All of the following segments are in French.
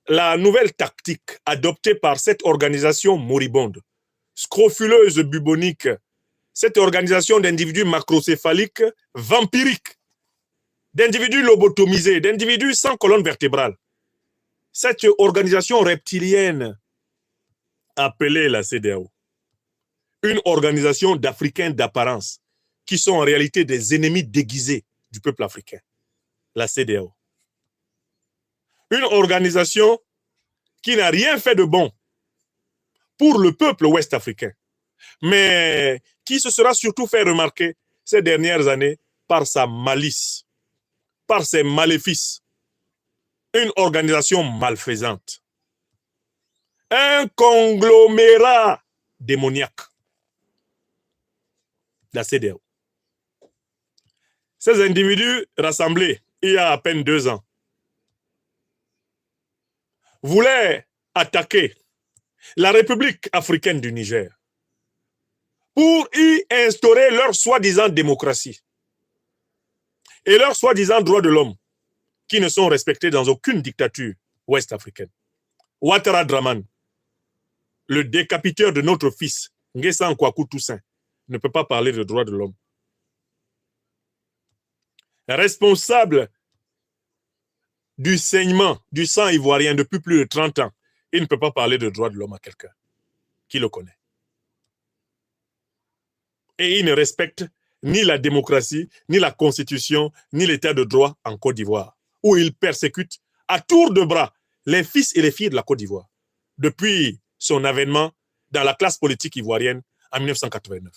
la nouvelle tactique adoptée par cette organisation moribonde, scrofuleuse, bubonique, cette organisation d'individus macrocéphaliques, vampiriques, d'individus lobotomisés, d'individus sans colonne vertébrale. Cette organisation reptilienne appelée la CEDEAO, une organisation d'Africains d'apparence qui sont en réalité des ennemis déguisés du peuple africain, la CEDEAO. Une organisation qui n'a rien fait de bon pour le peuple ouest-africain, mais qui se sera surtout fait remarquer ces dernières années par sa malice, par ses maléfices. Une organisation malfaisante. Un conglomérat démoniaque. La CEDEAO. Ces individus rassemblés il y a à peine 2 ans voulaient attaquer la République africaine du Niger pour y instaurer leur soi-disant démocratie et leurs soi-disant droits de l'homme qui ne sont respectés dans aucune dictature ouest-africaine. Ouattara Draman, le décapiteur de notre fils, Nguessan Kouakou Toussaint, ne peut pas parler de droits de l'homme. Responsable du saignement du sang ivoirien depuis plus de 30 ans, il ne peut pas parler de droits de l'homme à quelqu'un qui le connaît. Et il ne respecte ni la démocratie, ni la constitution, ni l'état de droit en Côte d'Ivoire, où il persécute à tour de bras les fils et les filles de la Côte d'Ivoire, depuis son avènement dans la classe politique ivoirienne en 1989.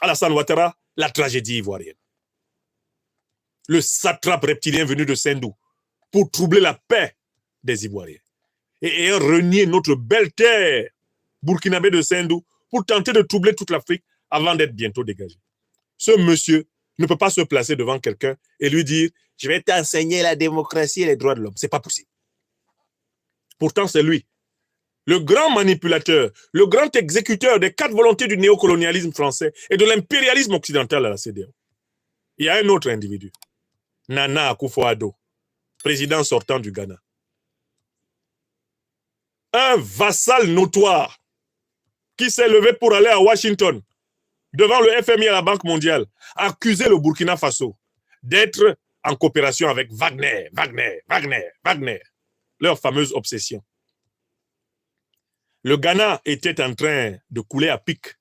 Alassane Ouattara, la tragédie ivoirienne. Le satrape reptilien venu de Sendou pour troubler la paix des Ivoiriens et ayant renié notre belle terre burkinabé de Sendou pour tenter de troubler toute l'Afrique avant d'être bientôt dégagé. Ce monsieur ne peut pas se placer devant quelqu'un et lui dire « Je vais t'enseigner la démocratie et les droits de l'homme ». Ce n'est pas possible. Pourtant, c'est lui, le grand manipulateur, le grand exécuteur des 4 volontés du néocolonialisme français et de l'impérialisme occidental à la CEDEAO. Il y a un autre individu, Nana Akufo-Addo, président sortant du Ghana. Un vassal notoire qui s'est levé pour aller à Washington devant le FMI et la Banque mondiale, accuser le Burkina Faso d'être en coopération avec Wagner, leur fameuse obsession. Le Ghana était en train de couler à pic.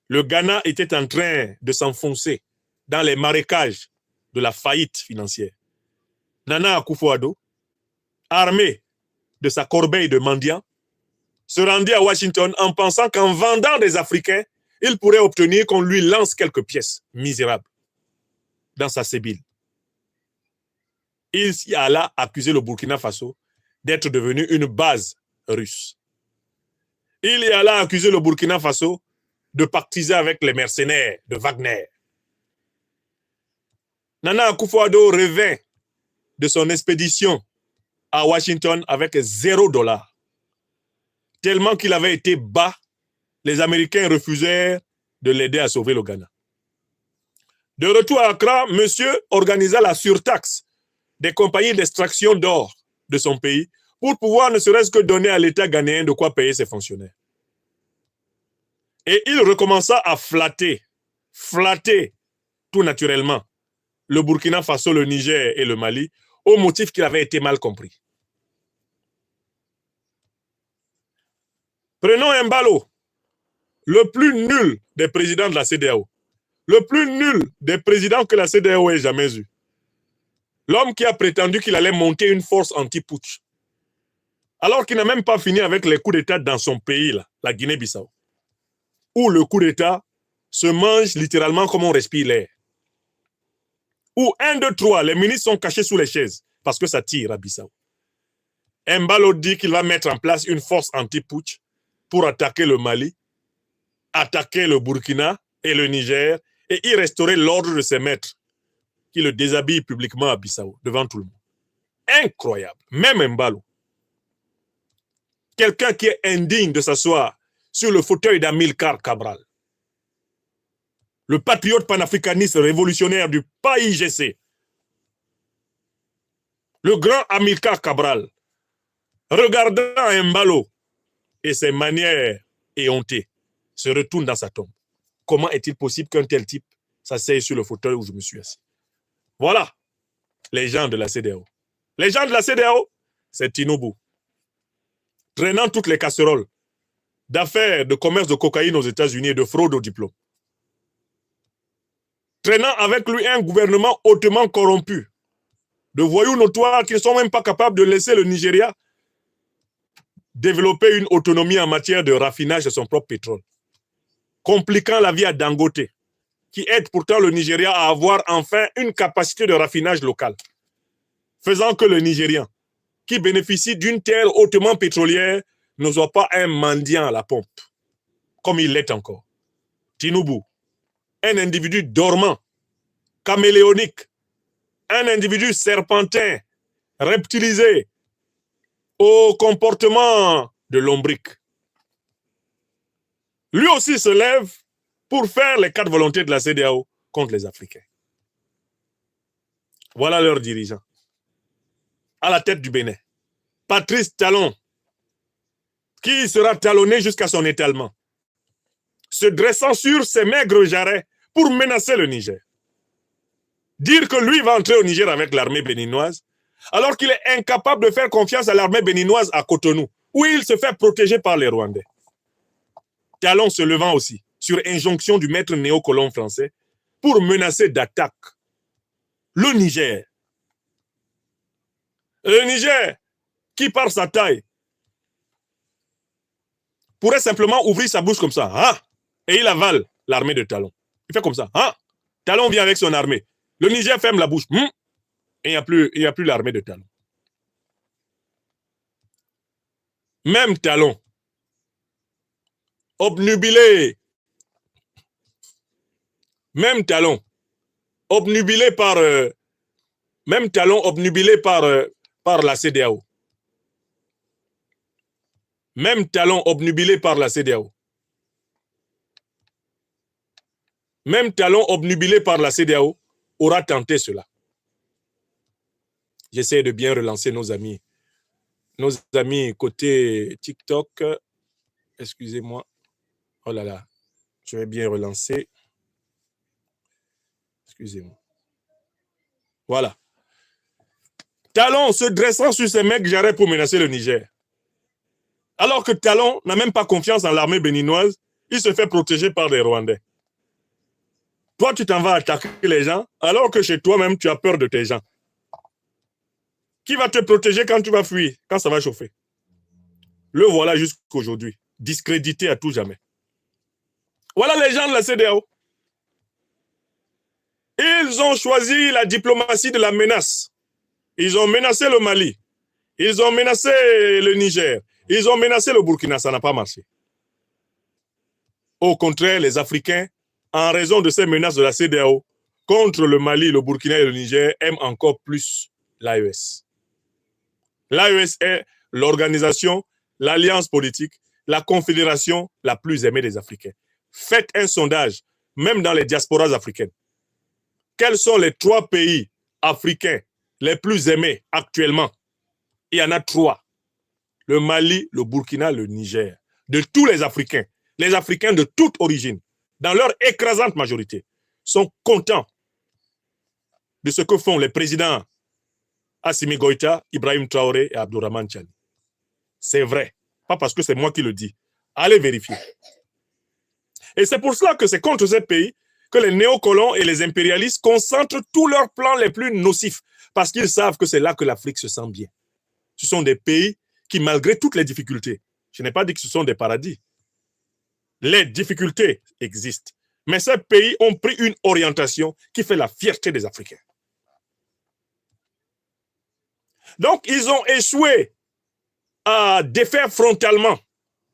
Le Ghana était en train de s'enfoncer dans les marécages de la faillite financière. Nana Akufo-Addo, armé de sa corbeille de mendiants, se rendit à Washington en pensant qu'en vendant des Africains, il pourrait obtenir qu'on lui lance quelques pièces misérables dans sa sébile. Il y alla accuser le Burkina Faso d'être devenu une base russe. Il y alla accuser le Burkina Faso de pactiser avec les mercenaires de Wagner. Nana Akufo-Addo revint de son expédition à Washington avec $0. Tellement qu'il avait été bas, les Américains refusèrent de l'aider à sauver le Ghana. De retour à Accra, monsieur organisa la surtaxe des compagnies d'extraction d'or de son pays pour pouvoir ne serait-ce que donner à l'État ghanéen de quoi payer ses fonctionnaires. Et il recommença à flatter tout naturellement le Burkina Faso, le Niger et le Mali au motif qu'il avait été mal compris. Prenons Embalo, le plus nul des présidents de la CEDEAO, le plus nul des présidents que la CEDEAO ait jamais eu. L'homme qui a prétendu qu'il allait monter une force anti-putsch, alors qu'il n'a même pas fini avec les coups d'État dans son pays, là, la Guinée-Bissau, où le coup d'État se mange littéralement comme on respire l'air. Où 1, 2, 3, les ministres sont cachés sous les chaises parce que ça tire à Bissau. Embalo dit qu'il va mettre en place une force anti-putsch pour attaquer le Mali, attaquer le Burkina et le Niger et y restaurer l'ordre de ses maîtres qui le déshabillent publiquement à Bissau, devant tout le monde. Incroyable. Même Embalo. Quelqu'un qui est indigne de s'asseoir sur le fauteuil d'Amilcar Cabral. Le patriote panafricaniste révolutionnaire du PAIGC. Le grand Amilcar Cabral, regardant Mbalo et ses manières éhontées, se retourne dans sa tombe. Comment est-il possible qu'un tel type s'asseye sur le fauteuil où je me suis assis? Voilà les gens de la CEDEAO. Les gens de la CEDEAO, c'est Tinubu, traînant toutes les casseroles d'affaires de commerce de cocaïne aux États-Unis et de fraude au diplôme. Traînant avec lui un gouvernement hautement corrompu, de voyous notoires qui ne sont même pas capables de laisser le Nigeria développer une autonomie en matière de raffinage de son propre pétrole, compliquant la vie à Dangote, qui aide pourtant le Nigeria à avoir enfin une capacité de raffinage locale, faisant que le Nigérian, qui bénéficie d'une terre hautement pétrolière, ne soit pas un mendiant à la pompe, comme il l'est encore. Tinubu, un individu dormant, caméléonique, un individu serpentin, reptilisé, au comportement de lombric. Lui aussi se lève pour faire les 4 volontés de la CEDEAO contre les Africains. Voilà leur dirigeant. À la tête du Bénin, Patrice Talon, qui sera talonné jusqu'à son étalement, se dressant sur ses maigres jarrets pour menacer le Niger. Dire que lui va entrer au Niger avec l'armée béninoise, alors qu'il est incapable de faire confiance à l'armée béninoise à Cotonou, où il se fait protéger par les Rwandais. Talon se levant aussi, sur injonction du maître néocolon français, pour menacer d'attaque le Niger. Le Niger, qui par sa taille, pourrait simplement ouvrir sa bouche comme ça, hein, et il avale l'armée de Talon. Il fait comme ça, hein. Talon vient avec son armée. Le Niger ferme la bouche, et il n'y a plus l'armée de Talon. Même Talon, obnubilé, même Talon, obnubilé par la CEDEAO. Même Talon obnubilé par la CEDEAO. Même Talon obnubilé par la CEDEAO aura tenté cela. J'essaie de bien relancer nos amis. Nos amis côté TikTok. Excusez-moi. Oh là là. Je vais bien relancer. Excusez-moi. Voilà. Talon se dressant sur ses mecs jarrets pour menacer le Niger. Alors que Talon n'a même pas confiance en l'armée béninoise, il se fait protéger par les Rwandais. Toi, tu t'en vas attaquer les gens, alors que chez toi-même, tu as peur de tes gens. Qui va te protéger quand tu vas fuir, quand ça va chauffer? Le voilà jusqu'aujourd'hui, discrédité à tout jamais. Voilà les gens de la CEDEAO. Ils ont choisi la diplomatie de la menace. Ils ont menacé le Mali. Ils ont menacé le Niger. Ils ont menacé le Burkina. Ça n'a pas marché. Au contraire, les Africains, en raison de ces menaces de la CEDEAO, contre le Mali, le Burkina et le Niger, aiment encore plus l'AES. L'AES est l'organisation, l'alliance politique, la confédération la plus aimée des Africains. Faites un sondage, même dans les diasporas africaines. Quels sont les 3 pays africains les plus aimés actuellement? Il y en a 3. Le Mali, le Burkina, le Niger. De tous les Africains de toute origine, dans leur écrasante majorité, sont contents de ce que font les présidents Assimi Goïta, Ibrahim Traoré et Abdourahmane Tchani. C'est vrai. Pas parce que c'est moi qui le dis. Allez vérifier. Et c'est pour cela que c'est contre ces pays que les néocolons et les impérialistes concentrent tous leurs plans les plus nocifs, parce qu'ils savent que c'est là que l'Afrique se sent bien. Ce sont des pays qui, malgré toutes les difficultés, je n'ai pas dit que ce sont des paradis, les difficultés existent. Mais ces pays ont pris une orientation qui fait la fierté des Africains. Donc, ils ont échoué à défaire frontalement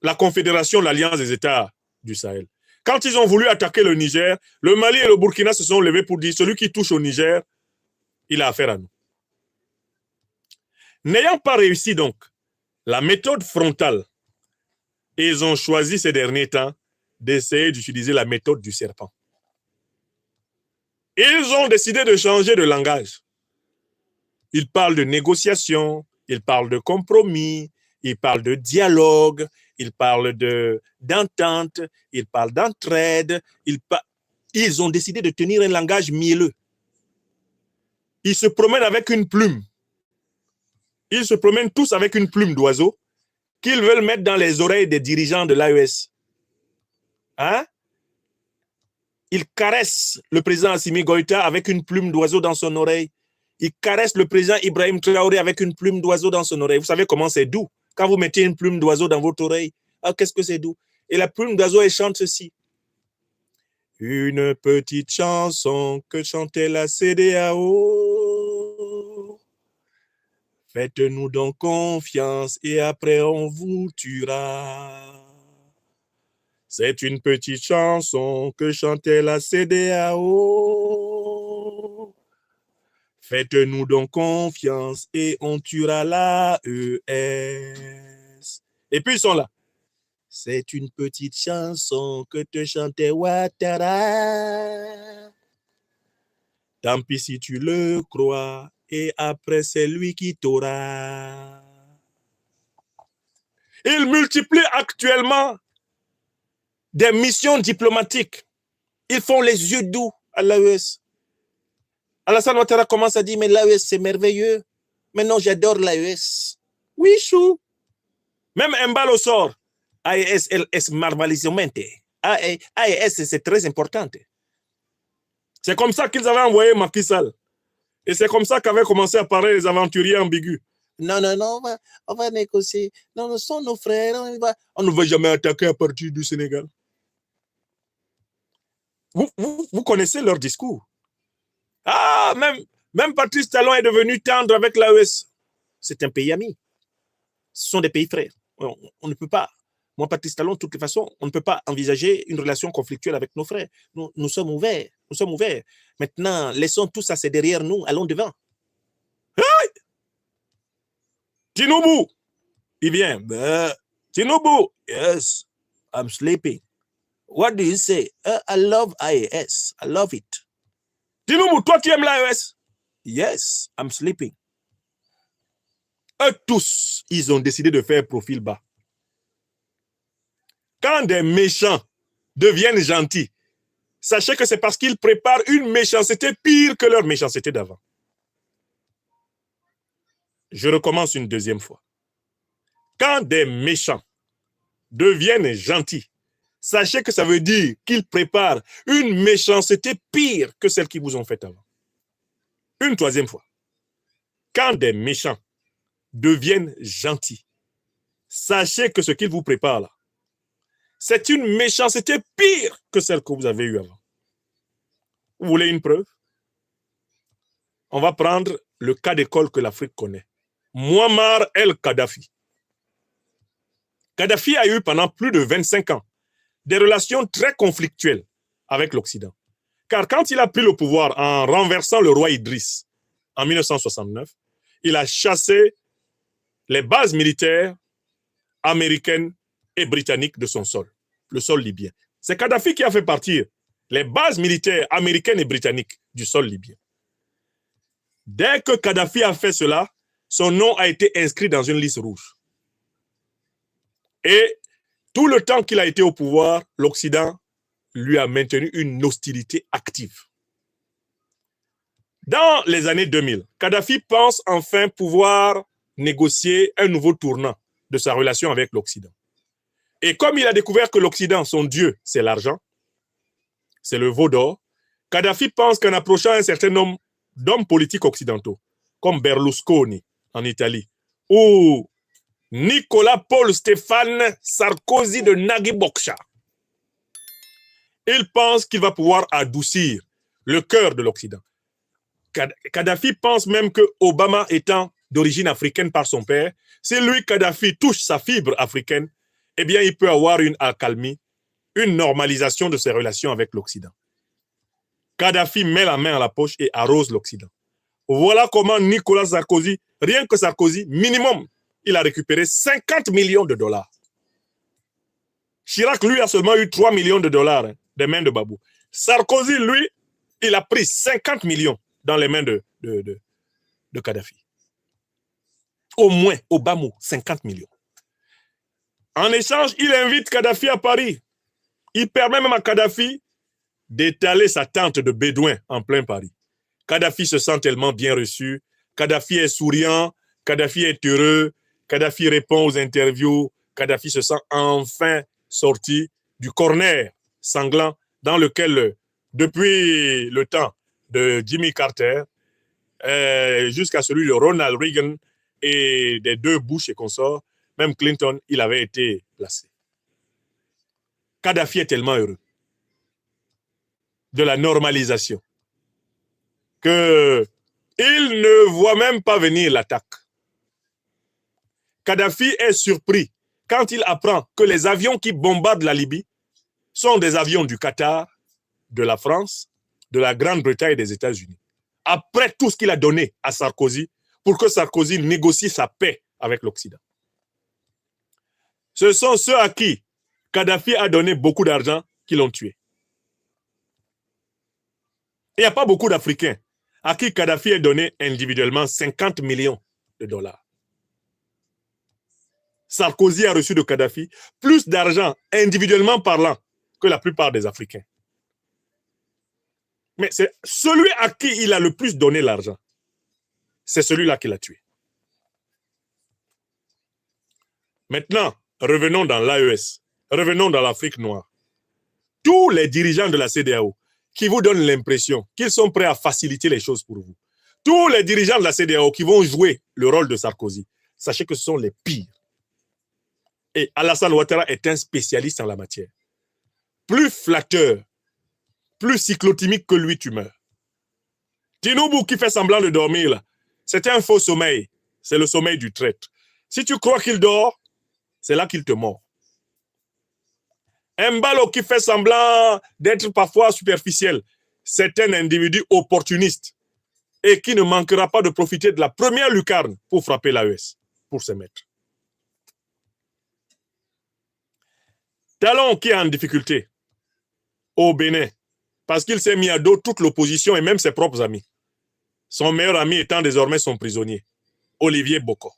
la Confédération, l'Alliance des États du Sahel. Quand ils ont voulu attaquer le Niger, le Mali et le Burkina se sont levés pour dire celui qui touche au Niger, il a affaire à nous. N'ayant pas réussi donc la méthode frontale, ils ont choisi ces derniers temps d'essayer d'utiliser la méthode du serpent. Ils ont décidé de changer de langage. Ils parlent de négociation, ils parlent de compromis, il parle de dialogue, il parle d'entente, il parle d'entraide. Ils ont décidé de tenir un langage mielleux. Ils se promènent avec une plume. Ils se promènent tous avec une plume d'oiseau qu'ils veulent mettre dans les oreilles des dirigeants de l'AES. Hein? Ils caressent le président Assimi Goïta avec une plume d'oiseau dans son oreille. Ils caressent le président Ibrahim Traoré avec une plume d'oiseau dans son oreille. Vous savez comment c'est doux quand vous mettez une plume d'oiseau dans votre oreille. Ah, qu'est-ce que c'est doux. Et la plume d'oiseau, elle chante ceci. Une petite chanson que chantait la CEDEAO. Faites-nous donc confiance et après on vous tuera. C'est une petite chanson que chantait la CEDEAO. Faites-nous donc confiance et on tuera l'AES. Et puis ils sont là. C'est une petite chanson que te chantait Ouattara. Tant pis si tu le crois, et après c'est lui qui t'aura. Il multiplie actuellement des missions diplomatiques. Ils font les yeux doux à l'AES. Alassane Ouattara commence à dire, mais l'AES c'est merveilleux. Mais non, j'adore l'AES. Oui, chou. Même Mbalo sort. AES es marvalisamente. AES c'est très important. C'est comme ça qu'ils avaient envoyé Macky Sall. Et c'est comme ça qu'avaient commencé à parler les aventuriers ambigus. Non, non, non, on va négocier. Non, nous sommes nos frères. On ne va jamais attaquer à partir du Sénégal. Vous connaissez leur discours. Ah, même Patrice Talon est devenu tendre avec l'AES. C'est un pays ami. Ce sont des pays frères. On ne peut pas. Moi, Patrice Talon, de toutes les façons, on ne peut pas envisager une relation conflictuelle avec nos frères. Nous sommes ouverts. Nous sommes ouverts. Maintenant, laissons tout ça, c'est derrière nous. Allons devant. Hey! Tinubu, il vient. Tinubu, yes, I'm sleeping. What do you say? I love IAS. I love it. Tinubu, toi, tu aimes l'AES? Yes, I'm sleeping. Eux tous, ils ont décidé de faire profil bas. Quand des méchants deviennent gentils, sachez que c'est parce qu'ils préparent une méchanceté pire que leur méchanceté d'avant. Je recommence une deuxième fois. Quand des méchants deviennent gentils, sachez que ça veut dire qu'ils préparent une méchanceté pire que celle qu'ils vous ont faite avant. Une troisième fois. Quand des méchants deviennent gentils, sachez que ce qu'ils vous préparent là, c'est une méchanceté pire que celle que vous avez eue avant. Vous voulez une preuve? On va prendre le cas d'école que l'Afrique connaît. Muammar el-Kadhafi. Kadhafi a eu pendant plus de 25 ans des relations très conflictuelles avec l'Occident. Car quand il a pris le pouvoir en renversant le roi Idriss en 1969, il a chassé les bases militaires américaines et britanniques de son sol, le sol libyen. C'est Kadhafi qui a fait partir les bases militaires américaines et britanniques du sol libyen. Dès que Kadhafi a fait cela, son nom a été inscrit dans une liste rouge. Et tout le temps qu'il a été au pouvoir, l'Occident lui a maintenu une hostilité active. Dans les années 2000, Kadhafi pense enfin pouvoir négocier un nouveau tournant de sa relation avec l'Occident. Et comme il a découvert que l'Occident, son Dieu, c'est l'argent, c'est le veau d'or, Kadhafi pense qu'en approchant un certain nombre d'hommes politiques occidentaux, comme Berlusconi en Italie, ou Nicolas Paul Stéphane Sarkozy de Nagui Bokcha, il pense qu'il va pouvoir adoucir le cœur de l'Occident. Kadhafi pense même que Obama étant d'origine africaine par son père, si lui, Kadhafi, touche sa fibre africaine, eh bien, il peut avoir une accalmie, une normalisation de ses relations avec l'Occident. Kadhafi met la main à la poche et arrose l'Occident. Voilà comment Nicolas Sarkozy, rien que Sarkozy, minimum, il a récupéré 50 millions de dollars. Chirac, lui, a seulement eu 3 millions de dollars des mains de Babou. Sarkozy, lui, il a pris 50 millions dans les mains de Kadhafi. Au moins, au bas mot, 50 millions. En échange, il invite Kadhafi à Paris. Il permet même à Kadhafi d'étaler sa tente de bédouins en plein Paris. Kadhafi se sent tellement bien reçu. Kadhafi est souriant. Kadhafi est heureux. Kadhafi répond aux interviews. Kadhafi se sent enfin sorti du corner sanglant dans lequel, depuis le temps de Jimmy Carter jusqu'à celui de Ronald Reagan et des deux Bush et consorts, même Clinton, il avait été placé. Kadhafi est tellement heureux de la normalisation qu'il ne voit même pas venir l'attaque. Kadhafi est surpris quand il apprend que les avions qui bombardent la Libye sont des avions du Qatar, de la France, de la Grande-Bretagne et des États-Unis. Après tout ce qu'il a donné à Sarkozy pour que Sarkozy négocie sa paix avec l'Occident. Ce sont ceux à qui Kadhafi a donné beaucoup d'argent qui l'ont tué. Il n'y a pas beaucoup d'Africains à qui Kadhafi a donné individuellement 50 millions de dollars. Sarkozy a reçu de Kadhafi plus d'argent individuellement parlant que la plupart des Africains. Mais c'est celui à qui il a le plus donné l'argent. C'est celui-là qui l'a tué. Maintenant, revenons dans l'AES. Revenons dans l'Afrique noire. Tous les dirigeants de la CEDEAO qui vous donnent l'impression qu'ils sont prêts à faciliter les choses pour vous. Tous les dirigeants de la CEDEAO qui vont jouer le rôle de Sarkozy, sachez que ce sont les pires. Et Alassane Ouattara est un spécialiste en la matière. Plus flatteur, plus cyclotimique que lui, tu meurs. Tinubu qui fait semblant de dormir, là, c'est un faux sommeil. C'est le sommeil du traître. Si tu crois qu'il dort, c'est là qu'il te mord. Mbalo qui fait semblant d'être parfois superficiel, c'est un individu opportuniste et qui ne manquera pas de profiter de la première lucarne pour frapper l'AES, pour se mettre. Talon qui est en difficulté au Bénin, parce qu'il s'est mis à dos toute l'opposition et même ses propres amis. Son meilleur ami étant désormais son prisonnier, Olivier Boko.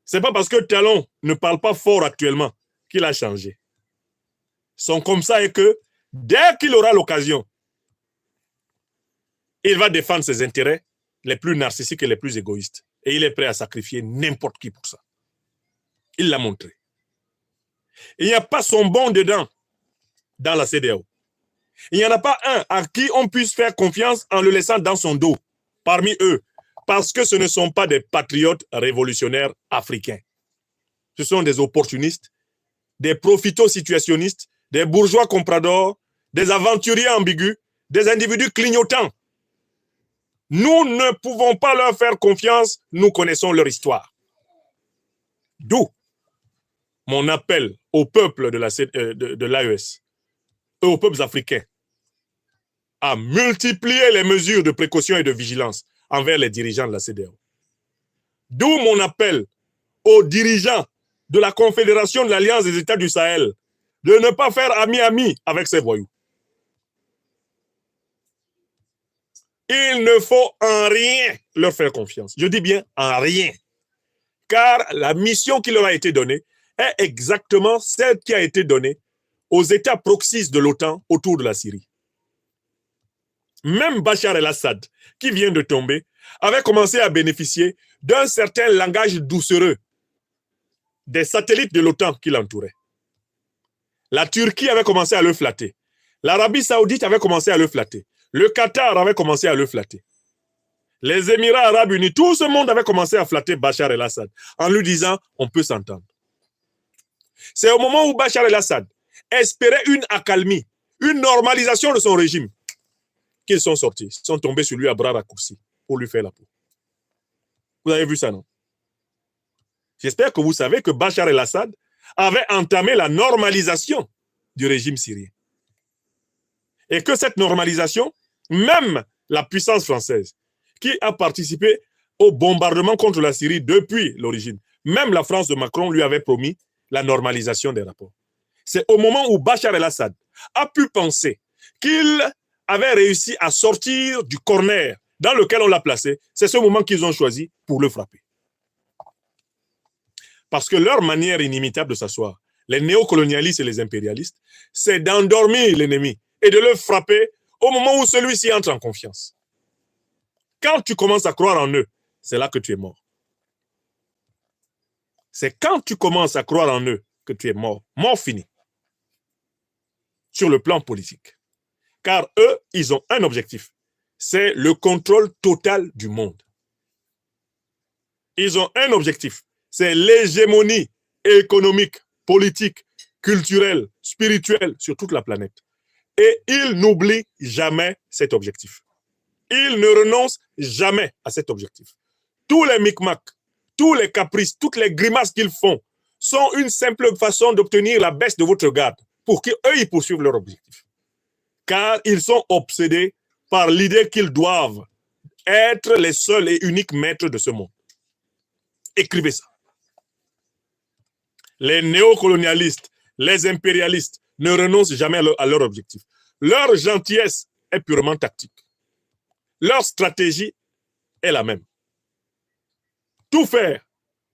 Ce n'est pas parce que Talon ne parle pas fort actuellement qu'il a changé. Son comme ça est que dès qu'il aura l'occasion, il va défendre ses intérêts les plus narcissiques et les plus égoïstes. Et il est prêt à sacrifier n'importe qui pour ça. Il l'a montré. Il n'y a pas son bon dedans dans la CEDEAO. Il n'y en a pas un à qui on puisse faire confiance en le laissant dans son dos, parmi eux, parce que ce ne sont pas des patriotes révolutionnaires africains. Ce sont des opportunistes, des profito-situationnistes, des bourgeois compradors, des aventuriers ambigus, des individus clignotants. Nous ne pouvons pas leur faire confiance, nous connaissons leur histoire. D'où mon appel au peuple de l'AES et aux peuples africains à multiplier les mesures de précaution et de vigilance envers les dirigeants de la CEDEAO. D'où mon appel aux dirigeants de la Confédération de l'Alliance des États du Sahel de ne pas faire ami-ami avec ces voyous. Il ne faut en rien leur faire confiance. Je dis bien en rien. Car la mission qui leur a été donnée est exactement celle qui a été donnée aux États proxys de l'OTAN autour de la Syrie. Même Bachar el-Assad, qui vient de tomber, avait commencé à bénéficier d'un certain langage doucereux des satellites de l'OTAN qui l'entouraient. La Turquie avait commencé à le flatter. L'Arabie Saoudite avait commencé à le flatter. Le Qatar avait commencé à le flatter. Les Émirats Arabes Unis, tout ce monde avait commencé à flatter Bachar el-Assad en lui disant « on peut s'entendre ». C'est au moment où Bachar el-Assad espérait une accalmie, une normalisation de son régime, qu'ils sont sortis, sont tombés sur lui à bras raccourcis pour lui faire la peau. Vous avez vu ça, non? J'espère que vous savez que Bachar el-Assad avait entamé la normalisation du régime syrien. Et que cette normalisation, même la puissance française, qui a participé au bombardement contre la Syrie depuis l'origine, même la France de Macron lui avait promis la normalisation des rapports. C'est au moment où Bachar el-Assad a pu penser qu'il avait réussi à sortir du corner dans lequel on l'a placé, c'est ce moment qu'ils ont choisi pour le frapper. Parce que leur manière inimitable de s'asseoir, les néocolonialistes et les impérialistes, c'est d'endormir l'ennemi et de le frapper au moment où celui-ci entre en confiance. Quand tu commences à croire en eux, c'est là que tu es mort. C'est quand tu commences à croire en eux que tu es mort. Mort fini. Sur le plan politique. Car eux, ils ont un objectif. C'est le contrôle total du monde. Ils ont un objectif. C'est l'hégémonie économique, politique, culturelle, spirituelle sur toute la planète. Et ils n'oublient jamais cet objectif. Ils ne renoncent jamais à cet objectif. Tous les micmacs, tous les caprices, toutes les grimaces qu'ils font sont une simple façon d'obtenir la baisse de votre garde pour qu'eux, ils poursuivent leur objectif. Car ils sont obsédés par l'idée qu'ils doivent être les seuls et uniques maîtres de ce monde. Écrivez ça. Les néocolonialistes, les impérialistes ne renoncent jamais à leur objectif. Leur gentillesse est purement tactique. Leur stratégie est la même. Tout faire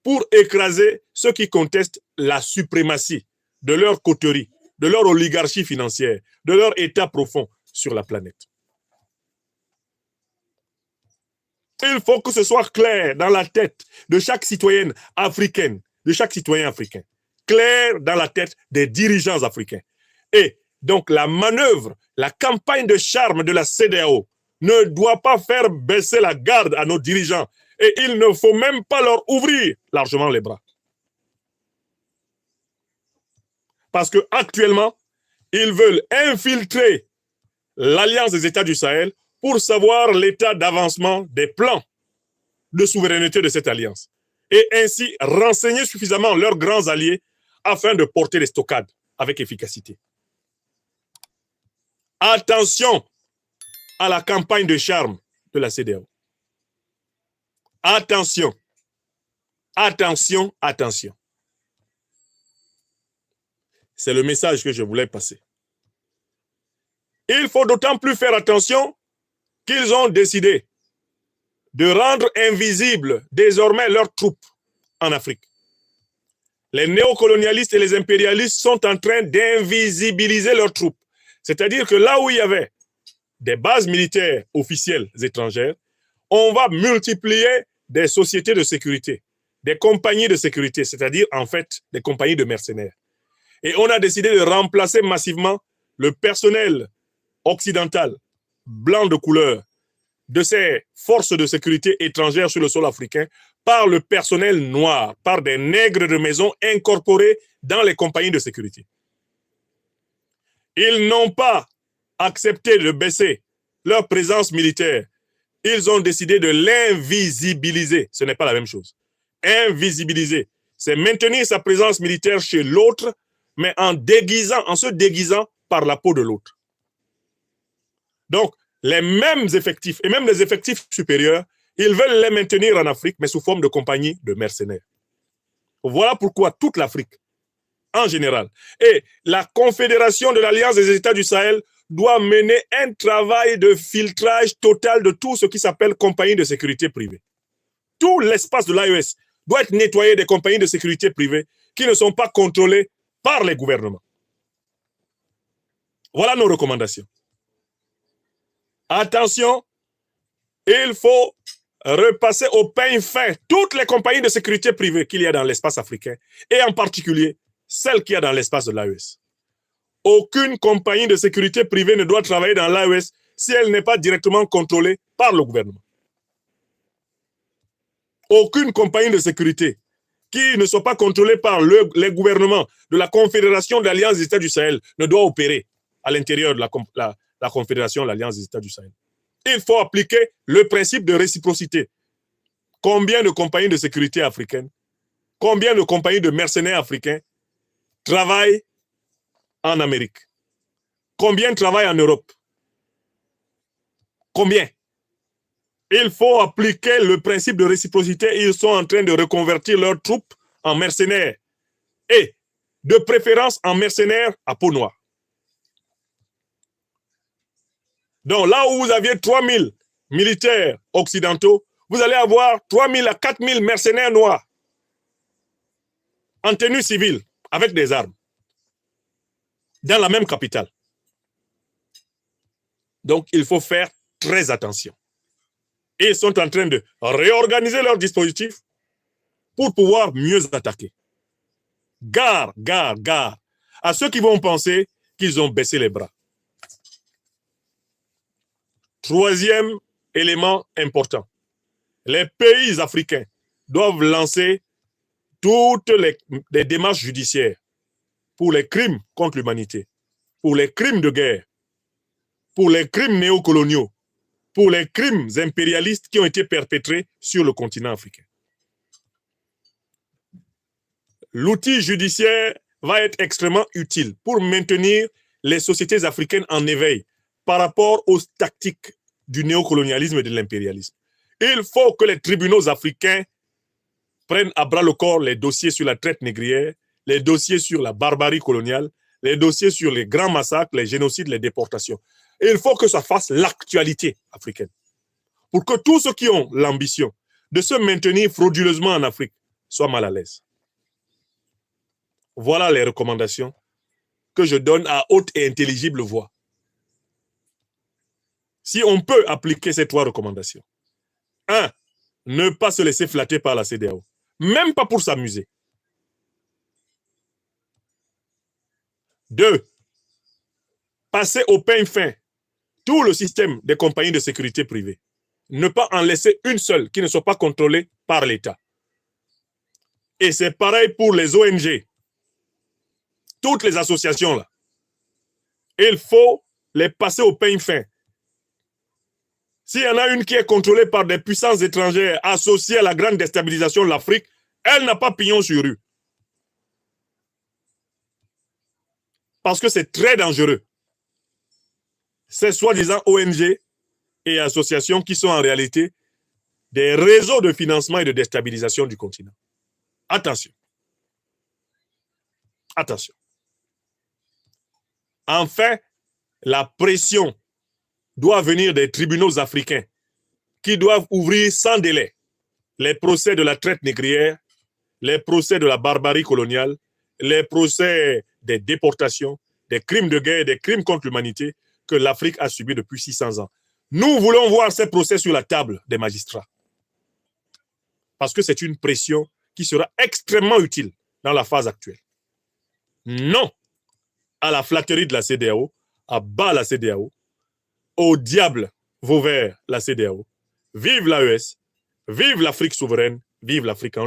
pour écraser ceux qui contestent la suprématie de leur coterie, de leur oligarchie financière, de leur état profond sur la planète. Il faut que ce soit clair dans la tête de chaque citoyenne africaine, de chaque citoyen africain, clair dans la tête des dirigeants africains. Et donc la manœuvre, la campagne de charme de la CEDEAO ne doit pas faire baisser la garde à nos dirigeants. Et il ne faut même pas leur ouvrir largement les bras. Parce qu'actuellement, ils veulent infiltrer l'Alliance des États du Sahel pour savoir l'état d'avancement des plans de souveraineté de cette alliance. Et ainsi renseigner suffisamment leurs grands alliés afin de porter les stockades avec efficacité. Attention à la campagne de charme de la CEDEAO. Attention, attention, attention. C'est le message que je voulais passer. Il faut d'autant plus faire attention qu'ils ont décidé de rendre invisibles désormais leurs troupes en Afrique. Les néocolonialistes et les impérialistes sont en train d'invisibiliser leurs troupes. C'est-à-dire que là où il y avait des bases militaires officielles étrangères, on va multiplier des sociétés de sécurité, des compagnies de sécurité, c'est-à-dire en fait des compagnies de mercenaires. Et on a décidé de remplacer massivement le personnel occidental, blanc de couleur, de ces forces de sécurité étrangères sur le sol africain par le personnel noir, par des nègres de maison incorporés dans les compagnies de sécurité. Ils n'ont pas accepté de baisser leur présence militaire. Ils ont décidé de l'invisibiliser. Ce n'est pas la même chose. Invisibiliser, c'est maintenir sa présence militaire chez l'autre, mais en se déguisant par la peau de l'autre. Donc, les mêmes effectifs, et même les effectifs supérieurs, ils veulent les maintenir en Afrique, mais sous forme de compagnies de mercenaires. Voilà pourquoi toute l'Afrique, en général, et la Confédération de l'Alliance des États du Sahel doit mener un travail de filtrage total de tout ce qui s'appelle compagnie de sécurité privée. Tout l'espace de l'AES doit être nettoyé des compagnies de sécurité privées qui ne sont pas contrôlées par les gouvernements. Voilà nos recommandations. Attention, il faut repasser au peigne fin toutes les compagnies de sécurité privées qu'il y a dans l'espace africain et en particulier celles qu'il y a dans l'espace de l'AES. Aucune compagnie de sécurité privée ne doit travailler dans l'AES si elle n'est pas directement contrôlée par le gouvernement. Aucune compagnie de sécurité qui ne soit pas contrôlée par les gouvernements de la Confédération de l'Alliance des États du Sahel ne doit opérer à l'intérieur de la Confédération de l'Alliance des États du Sahel. Il faut appliquer le principe de réciprocité. Combien de compagnies de sécurité africaines, combien de compagnies de mercenaires africains travaillent en Amérique? Combien travaillent en Europe? Combien? Il faut appliquer le principe de réciprocité. Ils sont en train de reconvertir leurs troupes en mercenaires et de préférence en mercenaires à peau noire. Donc là où vous aviez 3000 militaires occidentaux, vous allez avoir 3000 à 4000 mercenaires noirs. en tenue civile, avec des armes, dans la même capitale. Donc, il faut faire très attention. Et ils sont en train de réorganiser leur dispositif pour pouvoir mieux attaquer. Gare, gare, gare à ceux qui vont penser qu'ils ont baissé les bras. Troisième élément important. Les pays africains doivent lancer toutes les démarches judiciaires pour les crimes contre l'humanité, pour les crimes de guerre, pour les crimes néocoloniaux, pour les crimes impérialistes qui ont été perpétrés sur le continent africain. L'outil judiciaire va être extrêmement utile pour maintenir les sociétés africaines en éveil par rapport aux tactiques du néocolonialisme et de l'impérialisme. Il faut que les tribunaux africains prennent à bras le corps les dossiers sur la traite négrière, les dossiers sur la barbarie coloniale, les dossiers sur les grands massacres, les génocides, les déportations. Et il faut que ça fasse l'actualité africaine. Pour que tous ceux qui ont l'ambition de se maintenir frauduleusement en Afrique soient mal à l'aise. Voilà les recommandations que je donne à haute et intelligible voix. Si on peut appliquer ces 3 recommandations. 1. Ne pas se laisser flatter par la CEDEAO. Même pas pour s'amuser. 2. Passer au peigne fin tout le système des compagnies de sécurité privées. Ne pas en laisser une seule qui ne soit pas contrôlée par l'État. Et c'est pareil pour les ONG. Toutes les associations là. Il faut les passer au peigne fin. S'il y en a une qui est contrôlée par des puissances étrangères associées à la grande déstabilisation de l'Afrique, elle n'a pas pignon sur rue. Parce que c'est très dangereux. Ces soi-disant ONG et associations qui sont en réalité des réseaux de financement et de déstabilisation du continent. Attention. Attention. Enfin, la pression doit venir des tribunaux africains qui doivent ouvrir sans délai les procès de la traite négrière, les procès de la barbarie coloniale, les procès des déportations, des crimes de guerre, des crimes contre l'humanité que l'Afrique a subis depuis 600 ans. Nous voulons voir ces procès sur la table des magistrats. Parce que c'est une pression qui sera extrêmement utile dans la phase actuelle. Non à la flatterie de la CEDEAO, à bas la CEDEAO, au diable Vauvert la CEDEAO. Vive l'AES, vive l'Afrique souveraine, vive l'Afrique en